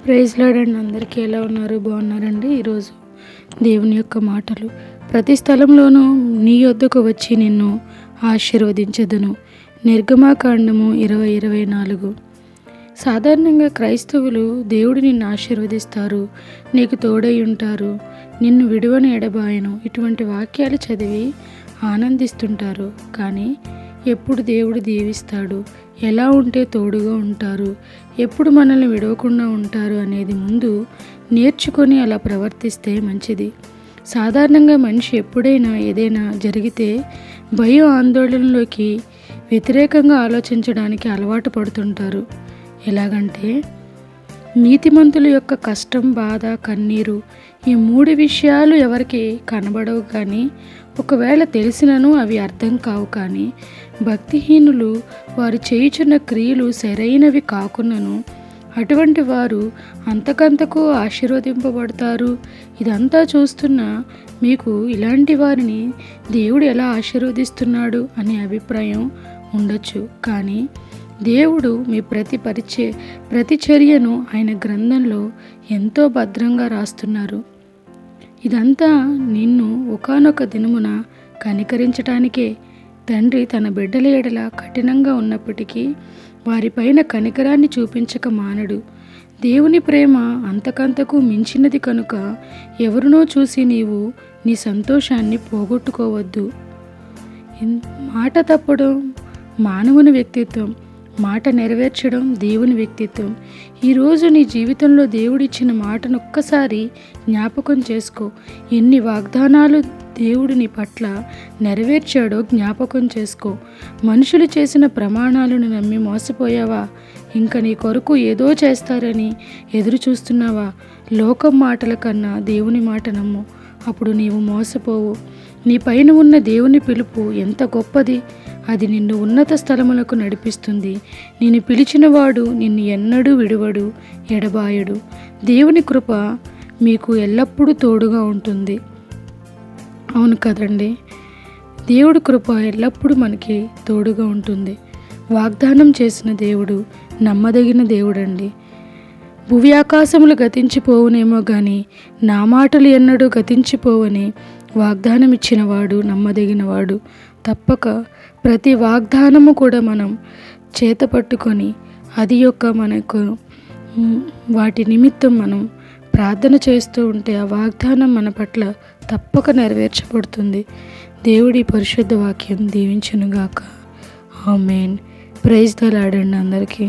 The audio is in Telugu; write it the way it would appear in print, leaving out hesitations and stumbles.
ప్రైజ్ లార్డ్ అండి. అందరికీ ఎలా ఉన్నారు? బాగున్నారండి. ఈరోజు దేవుని యొక్క మాటలు, ప్రతి స్థలంలోనూ నీ యొద్దకు వచ్చి నిన్ను ఆశీర్వదించదును. నిర్గమాకాండము 20:24. సాధారణంగా క్రైస్తవులు దేవుడు నిన్ను ఆశీర్వదిస్తారు, నీకు తోడై ఉంటారు, నిన్ను విడువని ఎడబాయను, ఇటువంటి వాక్యాలు చదివి ఆనందిస్తుంటారు. కానీ ఎప్పుడు దేవుడు దీవిస్తాడు, ఎలా ఉంటే తోడుగా ఉంటారు, ఎప్పుడు మనల్ని విడవకుండా ఉంటారు అనేది ముందు నేర్చుకొని అలా ప్రవర్తిస్తే మంచిది. సాధారణంగా మనిషి ఎప్పుడైనా ఏదైనా జరిగితే భయం ఆందోళనలోకి వ్యతిరేకంగా ఆలోచించడానికి అలవాటు పడుతుంటారు. ఎలాగంటే నీతిమంతుల యొక్క కష్టం, బాధ, కన్నీరు, ఈ 3 విషయాలు ఎవరికి కనబడవు, కానీ ఒకవేళ తెలిసినను అవి అర్థం కావు. కానీ భక్తిహీనులు వారు చేయుచున్న క్రియలు సరైనవి కాకున్నను అటువంటి వారు అంతకంతకు ఆశీర్వదింపబడతారు. ఇదంతా చూస్తున్న మీకు ఇలాంటి వారిని దేవుడు ఎలా ఆశీర్వదిస్తున్నాడు అనే అభిప్రాయం ఉండొచ్చు. కానీ దేవుడు మీ ప్రతి చర్యను ఆయన గ్రంథంలో ఎంతో భద్రంగా రాస్తున్నారు. ఇదంతా నిన్ను ఒకానొక దినమున కనికరించటానికే. తండ్రి తన బిడ్డల ఎడల కఠినంగా ఉన్నప్పటికీ వారిపైన కనికరాన్ని చూపించక మానడు. దేవుని ప్రేమ అంతకంతకు మించినది కనుక ఎవరినో చూసి నీవు నీ సంతోషాన్ని పోగొట్టుకోవద్దు. మాట తప్పడం మానవుని వ్యక్తిత్వం, మాట నెరవేర్చడం దేవుని వ్యక్తిత్వం. ఈరోజు నీ జీవితంలో దేవుడిచ్చిన మాటను ఒక్కసారి జ్ఞాపకం చేసుకో. ఎన్ని వాగ్దానాలు దేవుడు నీ పట్ల నెరవేర్చాడో జ్ఞాపకం చేసుకో. మనుషులు చేసిన ప్రమాణాలను నమ్మి మోసపోయావా? ఇంకా నీ కొరకు ఏదో చేస్తారని ఎదురు చూస్తున్నావా? లోకం మాటల కన్నా దేవుని మాట నమ్ము, అప్పుడు నీవు మోసపోవు. నీ పైన ఉన్న దేవుని పిలుపు ఎంత గొప్పది! అది నిన్ను ఉన్నత స్థలములకు నడిపిస్తుంది. నిన్ను పిలిచినవాడు నిన్ను ఎన్నడూ విడువడు, ఎడబాయడు. దేవుని కృప మీకు ఎల్లప్పుడూ తోడుగా ఉంటుంది. అవును కదండి, దేవుడి కృప ఎల్లప్పుడూ మనకి తోడుగా ఉంటుంది. వాగ్దానం చేసిన దేవుడు నమ్మదగిన దేవుడండి. భువి ఆకాశములు గతించిపోవునేమో కానీ నా మాటలు ఎన్నడూ గతించిపోవని వాగ్దానం ఇచ్చినవాడు నమ్మదగినవాడు. తప్పక ప్రతి వాగ్దానము కూడా మనం చేతపట్టుకొని అది యొక్క మనకు వాటి నిమిత్తం మనం ప్రార్థన చేస్తూ ఉంటే ఆ వాగ్దానం మన పట్ల తప్పక నెరవేర్చబడుతుంది. దేవుడి పరిశుద్ధ వాక్యం దీవించునుగాక. ఆమేన్. ప్రైజ్ ద లార్డ్ అండి అందరికీ.